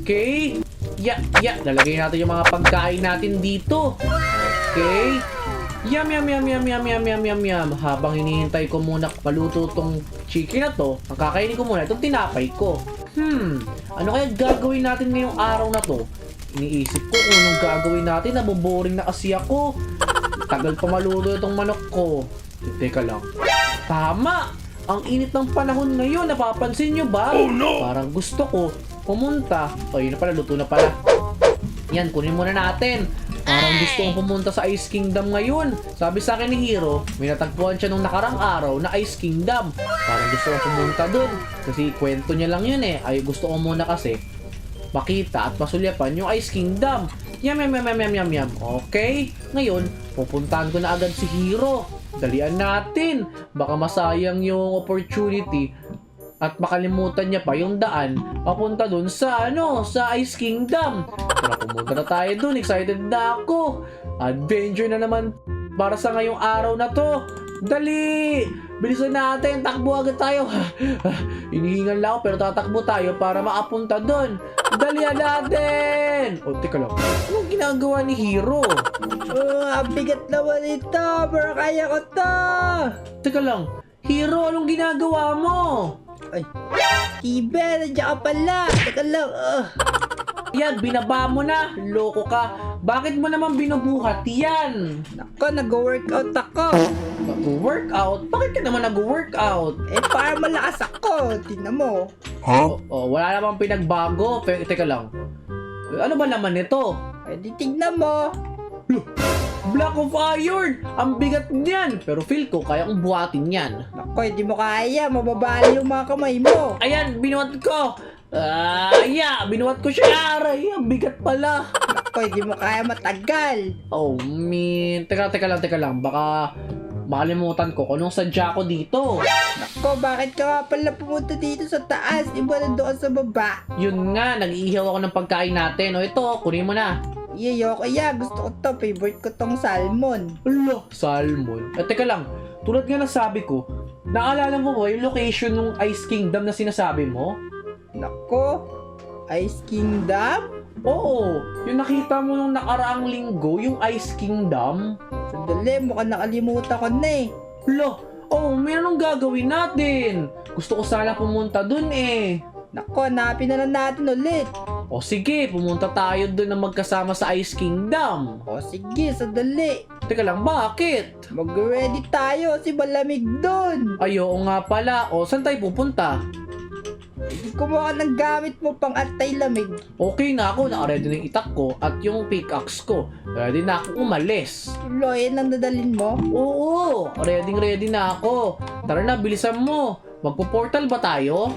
Okay. Lalagay natin yung mga pagkain natin dito. Okay. Yum. Habang hinihintay ko muna maluto tong chicken na to, ang kakainin ko muna itong tinapay ko. Ano kaya gagawin natin ngayong araw na to? Iniisip ko kung anong gagawin natin. Naboboring na kasi ako. Tagal pa maluto itong manok ko. Teka lang. Tama! Ang init ng panahon ngayon. Napapansin nyo ba? Oh no! Parang gusto ko pumunta. O yun na pala, luto na pala. Yan, kunin muna natin. Parang gusto kong pumunta sa Ice Kingdom ngayon. Sabi sa akin ni Hero, may natagpuan siya nung nakarang araw na Ice Kingdom. Parang gusto kong pumunta dun. Kasi kwento niya lang yun eh. Ay gusto ko muna kasi makita at masulyapan yung Ice Kingdom. Yum. Okay, ngayon, pupuntahan ko na agad si Hero. Dalian natin. Baka masayang yung opportunity at makalimutan niya pa yung daan papunta dun sa sa Ice Kingdom. Tara, pumunta na tayo dun. Excited na ako. Adventure na naman para sa ngayong araw na to. Dali! Bilisan natin. Takbo agad tayo. Hinihingal lang ako pero tatakbo tayo para makapunta dun. Dalian natin! O, teka lang. Anong ginagawa ni Hero? Ang bigat naman ito, pero kaya ko to. Teka lang. Hero, anong ginagawa mo? Ay, Steven, nandiyan ka pala. Teka lang, Yan, binaba mo na. Loko ka. Bakit mo naman binubuhat yan? Nako, nag-workout ako. Nag-workout? Bakit ka naman nag-workout? Para malakas ako. Tingnan mo. Wala namang pinagbago. Teka lang. Ano ba naman ito? Di tignan mo. Block of Iron! Ang bigat niyan! Pero feel ko, kaya kong buhatin yan. Nako, hindi mo kaya. Mababali yung mga kamay mo. Ayan, binuhat ko! Binuhat ko siya! Aray, ang bigat pala! Nako, hindi mo kaya matagal. Oh, man. Teka lang. Baka makalimutan ko kung anong sadya ko dito. Nako, bakit ka nga pala pumunta dito sa taas? Iba na doon sa baba. Yun nga, nag-iihaw ako ng pagkain natin. O ito, kunin mo na. Kaya gusto ko to. Favorite ko tong salmon. Ala, salmon. Teka lang, tulad nga ng sabi ko, naalala mo ba yung location ng Ice Kingdom na sinasabi mo? Nako, Ice Kingdom? Oo, yung nakita mo nung nakaraang linggo, yung Ice Kingdom. Sandali, mukhang nakalimutan ko na eh. Ala, may anong gagawin natin? Gusto ko sana pumunta dun eh. Nako, hanapin na lang natin ulit. O sige, pumunta tayo dun na magkasama sa Ice Kingdom. O sige, sandali. Teka lang, bakit? Mag-ready tayo kasi malamig doon. Ay, oo nga pala. O, saan tayo pupunta? Kumuha ng gamit mo pang antay lamig. Okay na ako, naka-ready na yung itak ko at yung pickaxe ko. Ready na ako umalis. Yan ang dadalhin mo? Oo, ready na ako. Tara na, bilisan mo. Magpo-portal ba tayo?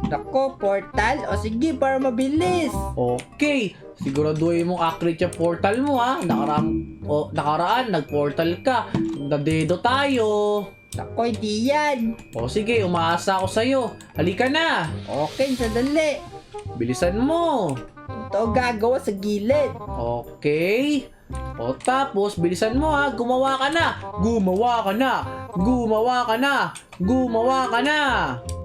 Nako, portal? O sige, para mabilis. Okay, siguraduhin mong accurate yung portal mo ha. Nakaraan, nag-portal ka. Nadedo tayo. Nako, hindi yan. O sige, umaasa ako sa'yo. Halika na. Okay, sandali. Bilisan mo. Ito gagawa sa gilid. Okay. O tapos, bilisan mo ha. Gumawa ka na.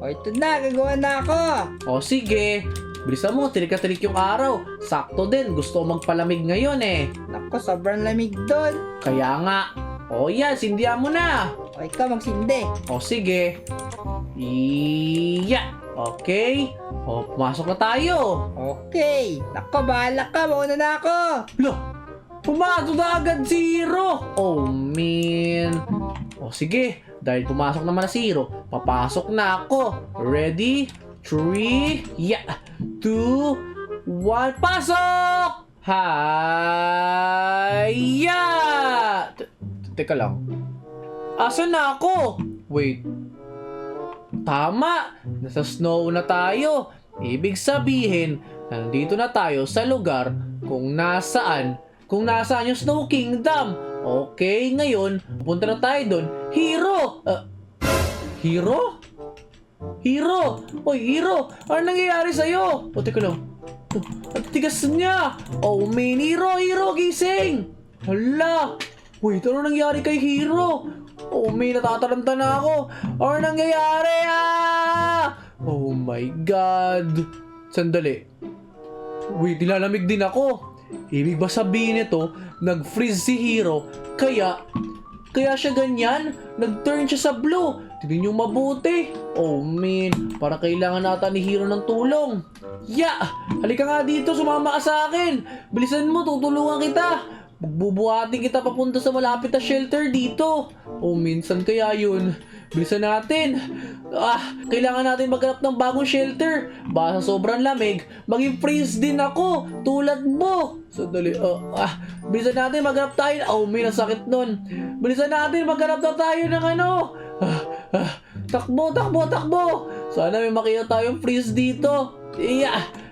O ito na, gagawa na ako. O sige. Bilisan mo, tirik-tirik yung araw. Sakto din, gusto ko magpalamig ngayon eh. Nako, sobrang lamig doon. Kaya nga. O yan, sindihan mo na. O ikaw magsindi. O sige. Okay. O, pumasok na tayo. Okay. Nako, bahala ka. Mauna na ako. Lo, pumasok na agad si Hero. Oh, man. O sige, dahil pumasok naman na si Hero, papasok na ako. Ready? 3, 2, 1, pasok! Hiya! Teka lang. Asan na ako? Wait. Tama! Nasa snow na tayo. Ibig sabihin, nandito na tayo sa lugar kung nasaan yung Snow Kingdom. Okay, ngayon, punta na tayo doon. Hero! Hero? Oy, Hero! Ano nangyayari sa'yo? O, teka lang. Ang tigas niya! Oh, man, Hero, gising! Hala! Wait, ano nangyari kay Hero? Oh, may natataranta na ako. Ano nangyayari? Oh my God! Sandali. Wait, nilalamig din ako. Ibig ba sabihin ito, nag-freeze si Hero, kaya siya ganyan? Nag-turn siya sa blue. Tignan niyo mabuti. Oh man, para kailangan nata ni Hero ng tulong. Halika nga dito, sumama ka sa akin. Bilisan mo, tutulungan kita. Magbubuhatin kita papunta sa malapit na shelter dito. Oh, minsan kaya yun. Bilisan natin. Kailangan natin maghanap ng bagong shelter. Baka sa sobrang lamig, maging freeze din ako. Tulad mo. Sandali. Bilisan natin maghanap tayo. Oh, may nasakit nun. Bilisan natin maghanap na tayo ng ano. Takbo. Sana may makita tayong freeze dito.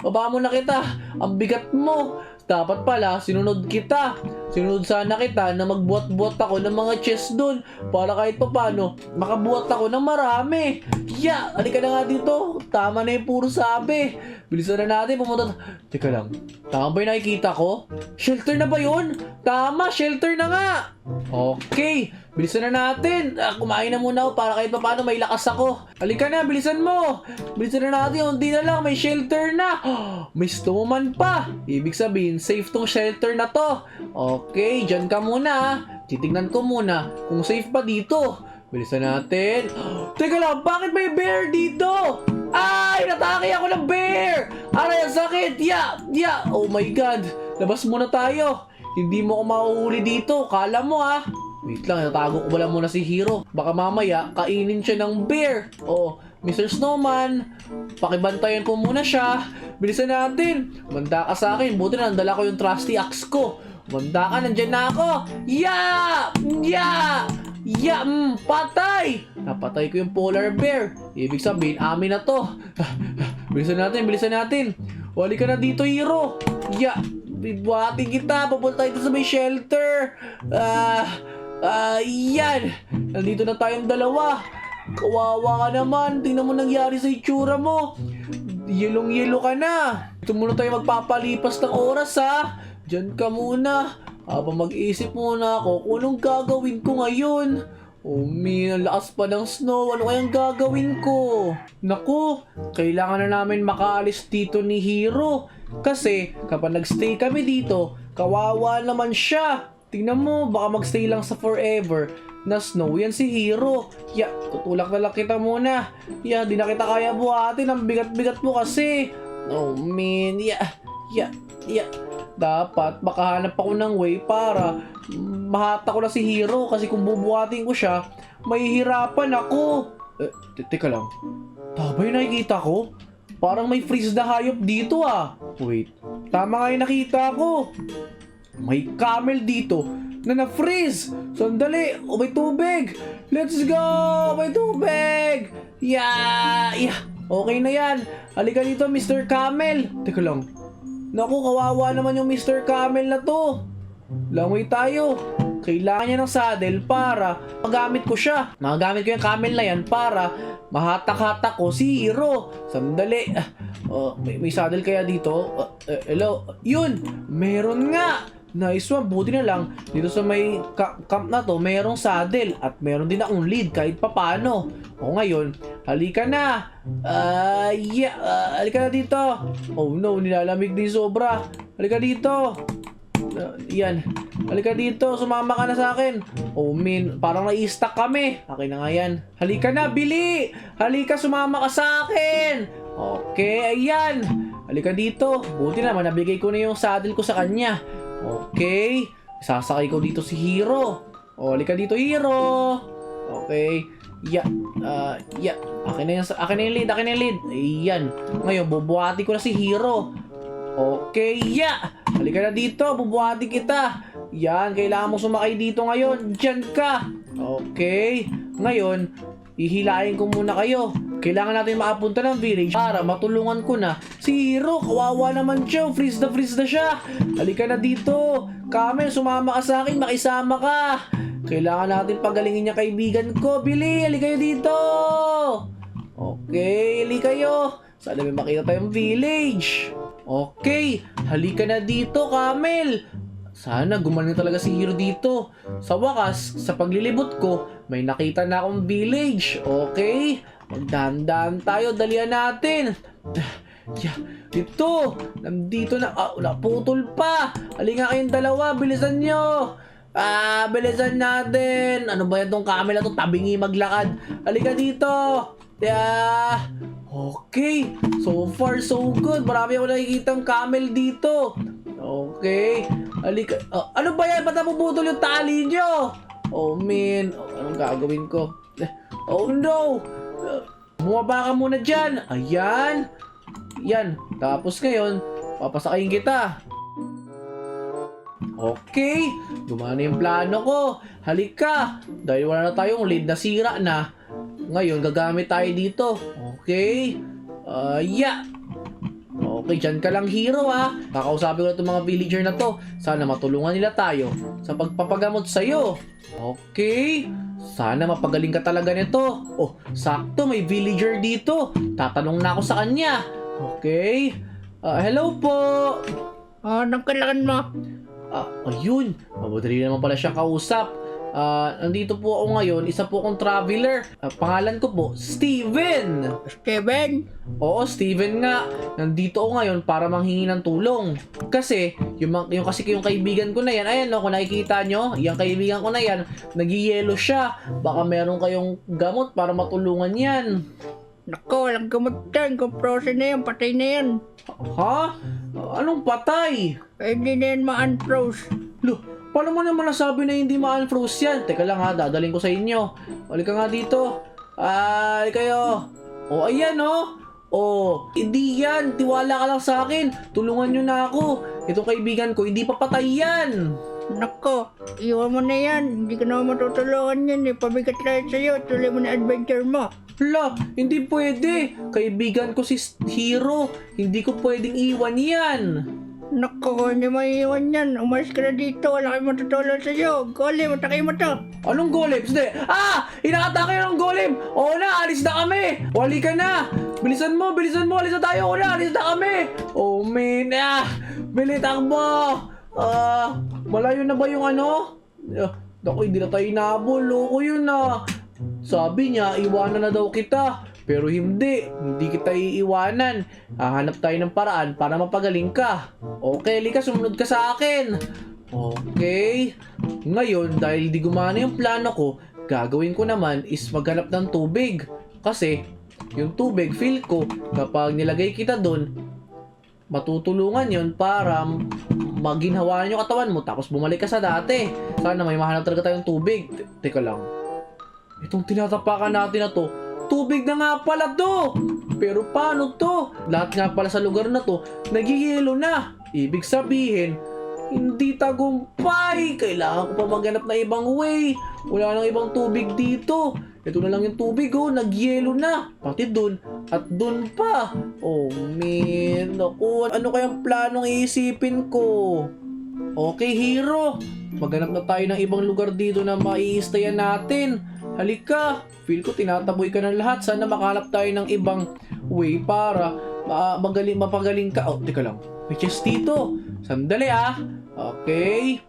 Baba mo na kita. Ang bigat mo. Dapat pala, sinunod kita. Sinunod sana kita na magbuhat-buhat ako ng mga chest dun para kahit papano, makabuhat ako ng marami. Halika na nga dito. Tama na yung puro sabi. Bilisan na natin, pumunta. Teka lang, tama ba yung nakikita ko? Shelter na ba yun? Tama, shelter na nga. Okay, bilisan na natin. Kumain na muna ako para kahit papano may lakas ako. Halika na, bilisan mo. Bilisan na natin, hindi na lang, may shelter na. May snowman pa. Ibig sabihin, safe tong shelter na to. Okay, dyan ka muna. Titignan ko muna kung safe pa dito. Bilisan natin. Teka lang, bakit may bear dito? Ay, natake ako ng bear! Aray, ang sakit! Oh my God! Labas muna tayo. Hindi mo ako mauhuli dito. Kala mo Wait lang, natago ko pala muna si Hero. Baka mamaya, kainin siya ng bear. Oh, Mr. Snowman, pakibantayan ko muna siya. Bilisan natin. Manda ka sa akin. Buti na nandala ko yung trusty axe ko. Manda ka, nandyan na ako. Patay! Napatay ko yung polar bear. Ibig sabihin, amin na to. Bilisan natin. Wali ka na dito, Hero. Bibuhatin kita. Papunta tayo sa may shelter. Yan. Nandito na tayong dalawa. Kawawa ka naman. Tingnan mo nangyari sa itsura mo. Yelong-yelo ka na. Dito muna tayo magpapalipas ng oras Diyan ka muna. Habang mag-isip muna ako kung anong gagawin ko ngayon. Oh man, ang lakas pa ng snow. Ano kayang gagawin ko? Naku, kailangan na namin makaalis dito ni Hero. Kasi kapag nagstay kami dito, kawawa naman siya. Tingnan mo, baka magstay lang sa forever na snow yan si Hero. Tutulak na lang kita muna. Di na kita kaya buhatin. Ang bigat-bigat mo kasi. Oh man, dapat makahanap ako ng way para mahata ko na si Hero kasi kung bubuhatin ko siya, mahihirapan ako. Teka lang. Tama yung nakikita ko? Parang may freeze na hayop dito Wait, tama nga yung nakita ko. May camel dito na na-freeze. Sandali, may tubig. Let's go, may tubig. Okay na yan. Halika dito, Mr. Camel. Teka lang. Naku, kawawa naman yung Mr. Camel na to. Langoy tayo. Kailangan niya ng saddle para magamit ko siya. Magamit ko yung camel na yan para mahatak-hatak ko si Hero. Sandali. May saddle kaya dito? Hello? Yun! Meron nga! Nice one. Buti na lang. Dito sa may camp na to, merong saddle. At meron din akong lead kahit papano. O ngayon, halika na. Halika na dito. Oh no, nilalamig din sobra. Halika dito. Yan. Halika dito, sumama ka na sa akin. Oh man, parang na-stuck kami. Akin na nga yan. Halika na, Billy! Halika, sumama ka sa akin! Okay, ayan. Halika dito. Buti naman, nabigay ko na yung saddle ko sa kanya. Okay. Sasakay ko dito si Hero. Halika dito, Hero. Okay. Akin na yung lead. Ayan. Ngayon, bubuhati ko na si Hero. Okay, halika na dito, bubuhatin kita. Yan, kailangan mo sumakay dito ngayon. Diyan ka. Okay. Ngayon, ihilahin ko muna kayo. Kailangan natin makapunta ng village para matulungan ko na si Hero. Kawawa naman siya. Freeze na siya. Halika na dito. Camel, sumama ka sa akin. Makisama ka. Kailangan natin pagalingin niya kaibigan ko. Billy, halika kayo dito. Okay, halika kayo. Sana may makita tayong village. Okay, halika na dito, Camel. Sana gumaling talaga si Hero dito. Sa wakas, sa paglilibot ko, may nakita na akong village. Okay, magdahan-dahan tayo, dalian natin. Yeah, ito! Nandito na, naputol pa! Halika kayong dalawa, bilisan nyo! Bilisan natin! Ano ba yan tong camel na to? Tabingi maglakad! Halika dito! Yeah! Okay, so far so good. Marami ako nakikitang camel dito. Okay, halika. Ano ba yan? Ba't napuputol yung tali nyo? Oh man, anong gagawin ko? Oh no! Bumaba ka muna dyan. Ayan. Yan. Tapos ngayon, papasakayin kita. Okay. Gumana yung plano ko. Halika. Dahil wala na tayong lead na sira na. Ngayon, gagamit tayo dito. Okay. Yeah. Okay, dyan ka lang, hero, ha. Kakausapin ko na itong mga villager na to. Sana matulungan nila tayo sa pagpapagamot sa'yo. Okay. Sana mapagaling ka talaga nito. Oh, sakto, may villager dito. Tatanong na ako sa kanya. Okay. Hello po. Anong kailangan mo? Ayun. Mabudali naman pala siya kausap. Nandito po ako ngayon. Isa po akong traveler. Pangalan ko po, Steven. Steven? Oo, Steven nga. Nandito ako ngayon para manghingi ng tulong. Kasi, yung kaibigan ko na yan, ayan no, kung nakikita nyo, yung kaibigan ko na yan, nag-yellow siya. Baka meron kayong gamot para matulungan yan. Nako, walang gamot dyan. Kung frozen na yan, patay na yan. Ha? Anong patay? Hindi na yan ma-unfroze. Loh, paano mo naman nasabi na hindi ma-unfroze yan? Teka lang ha, dadaling ko sa inyo. Halika nga dito. Kayo. Oh, ayan oh. Oh, hindi yan. Tiwala ka lang sa akin. Tulungan nyo na ako. Itong kaibigan ko, hindi pa patay yan. Nako, iwan mo na yan. Hindi ka naman matutulungan yan eh. Pabigat lang sa'yo. Tuloy mo na adventure mo. Hala, hindi pwede. Kaibigan ko si Hero. Hindi ko pwedeng iwan yan. Nako, hindi maiiwan yan. Umalis ka na dito. Wala kayong matutulong sa'yo. Golem, matakay mo to. Anong golem? Hindi. Inaatake ng golem. Oo na, alis na kami. Wali ka na. Bilisan mo. Alis na tayo. Alis na kami. Oh man, bili takbo. Malayo na ba yung ano? Naku, hindi na tayo nabol. Loko yun na. Sabi niya, iwanan na daw kita. Pero hindi kita iiwanan. Hahanap tayo ng paraan para mapagaling ka. Okay, Lika, sumunod ka sa akin. Okay. Ngayon, dahil di gumana yung plano ko, gagawin ko naman is maghanap ng tubig. Kasi, yung tubig, feel ko, kapag nilagay kita doon, matutulungan yon para maginhawaan yung katawan mo tapos bumalik ka sa dati. Sana may mahanap talaga tayong tubig. Teka lang. Itong tinatapakan natin na to, tubig na nga pala to! Pero paano to? Lahat nga pala sa lugar na to, nagiyelo na. Ibig sabihin, hindi tagumpay. Kailangan ko pa maghanap na ibang way. Wala nang ibang tubig dito. Ito na lang yung tubig, nagyelo na. Pati dun at dun pa. Oh man, naku, ano kayang planong iisipin ko? Okay, hero. Maghanap na tayo ng ibang lugar dito na maiistayan natin. Halika, feel ko tinataboy ka ng lahat. Sana makahanap tayo ng ibang way para mapagaling ka. Oh, teka lang. May chest dito. Sandali Okay.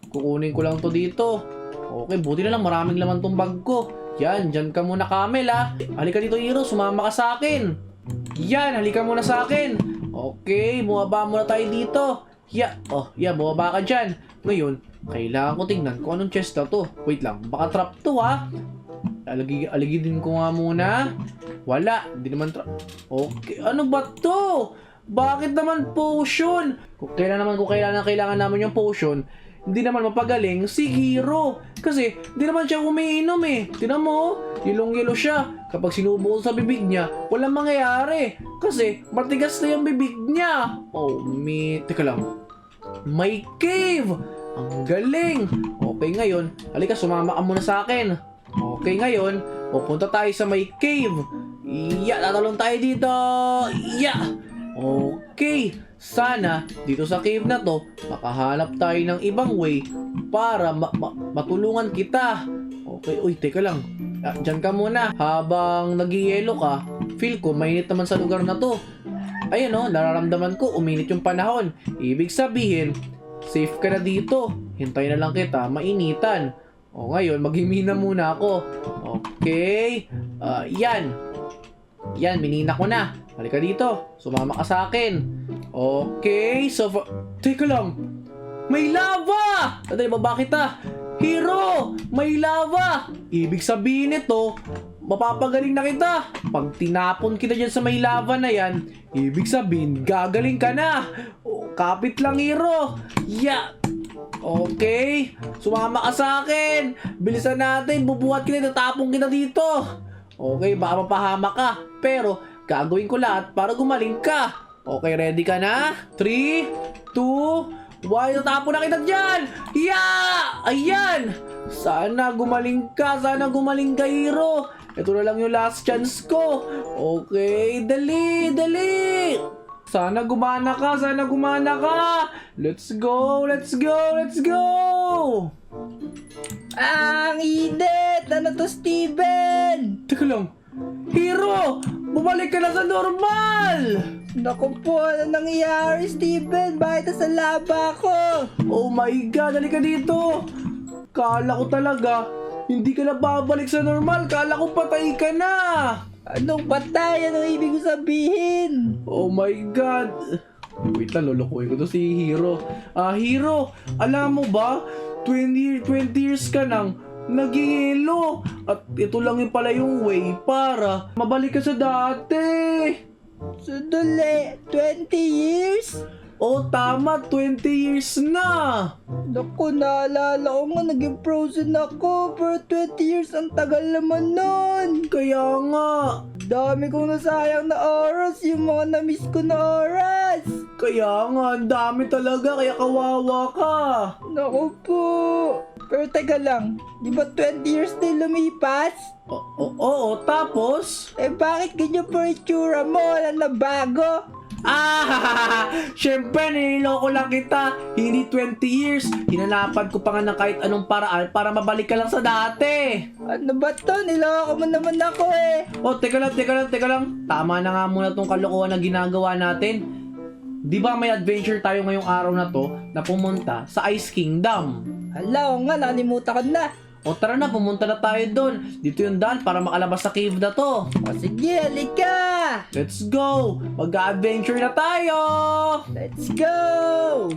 Kukunin ko lang to dito. Okay, buti na lang maraming laman tong bag ko. Yan, dyan ka muna, Camel Halika dito, hero. Sumama ka sa akin. Yan, halika muna sa akin. Okay, bumaba muna tayo dito. Bumaba ka dyan. Ngayon, kailangan ko tingnan kung anong chest na to. Wait lang, baka trap to Aligidin ko nga muna. Wala, hindi naman trap. Okay, ano ba to? Bakit naman potion? Kung kailangan namin yung potion, hindi naman mapagaling si Hero. Kasi, hindi naman siya umiinom Tingnan mo, yellow siya. Kapag sinubo ko sa bibig niya, walang mangyayari. Kasi, matigas na yung bibig niya. Oh, teka lang. May cave! Ang galing! Okay, ngayon, halika, sumama ka muna sa akin. Okay, ngayon, pupunta tayo sa may cave. Tatalon tayo dito. Okay, sana dito sa cave na to, makahanap tayo ng ibang way para matulungan kita. Okay, uy, teka lang. Diyan ka muna. Habang nag-yelo ka, feel ko mainit naman sa lugar na to. Ayan nararamdaman ko, uminit yung panahon. Ibig sabihin, safe ka na dito. Hintayin na lang kita, mainitan. Ngayon, maghimina muna ako. Okay. Yan, minina ko na. Halika dito. Sumama ka sa akin. Okay, so teka lang. May lava! Dali, baba kita. Hero! May lava! Ibig sabihin nito, mapapagaling na kita. Pag tinapon kita dyan sa may lava na yan, ibig sabihin, gagaling ka na. O, kapit lang, Hero. Yeah! Okay, sumama ka sa akin. Bilisan natin, bubuhat kita, tatapon kita dito. Okay, baka mapahama ka. Pero, gagawin ko lahat para gumaling ka. Okay, ready ka na? 3, 2, 1, tatapon na kita dyan. Yeah! Ayan! Sana gumaling ka, Hero. Ito na lang yung last chance ko. Okay, dali, dali. Sana gumana ka, Let's go, let's go, let's go! Ang init! Ano to, Steven? Teka lang. Hero! Bumalik ka na sa normal! Naku po, ano nangyayari, Steven? Bakit nasa laba ko? Oh my God, halika dito! Kala ko talaga, hindi ka na babalik sa normal. Kala ko patay ka na! Anong patay? Anong ibig ko sabihin? Oh my God! Wait lang, lulukuhin ko to si Hero. Hero, alam mo ba? 20 years ka nang nag-yelo. At ito lang yung pala yung way para mabalik ka sa dati. Sandali, 20 years? Oh, tama, 20 years na. Naku, naalala ko nga, naging frozen ako. Pero 20 years, ang tagal naman nun. Kaya nga. Dami kong nasayang na oras, yung mga na-miss ko na oras. Kaya nga, ang dami talaga, kaya kawawa ka. Naku po. Pero teka lang, di ba 20 years na lumipas? Oo, tapos? Eh bakit ganyan po itsura mo? Wala na bago? Syempre, niloloko lang kita. Hindi 20 years. Hinanapan ko pa nga ng kahit anong paraan para mabalik ka lang sa dati. Ano ba to? Niloko mo naman ako eh. Oh, teka lang. Tama na nga muna tong kalokohan na ginagawa natin. Di ba may adventure tayo ngayong araw na to na pumunta sa Ice Kingdom? Hala, oo nga, nakalimutan ko na. O tara na, pumunta na tayo doon. Dito yung daan para makalabas sa cave na to. O sige, halika! Let's go! Mag-adventure na tayo! Let's go!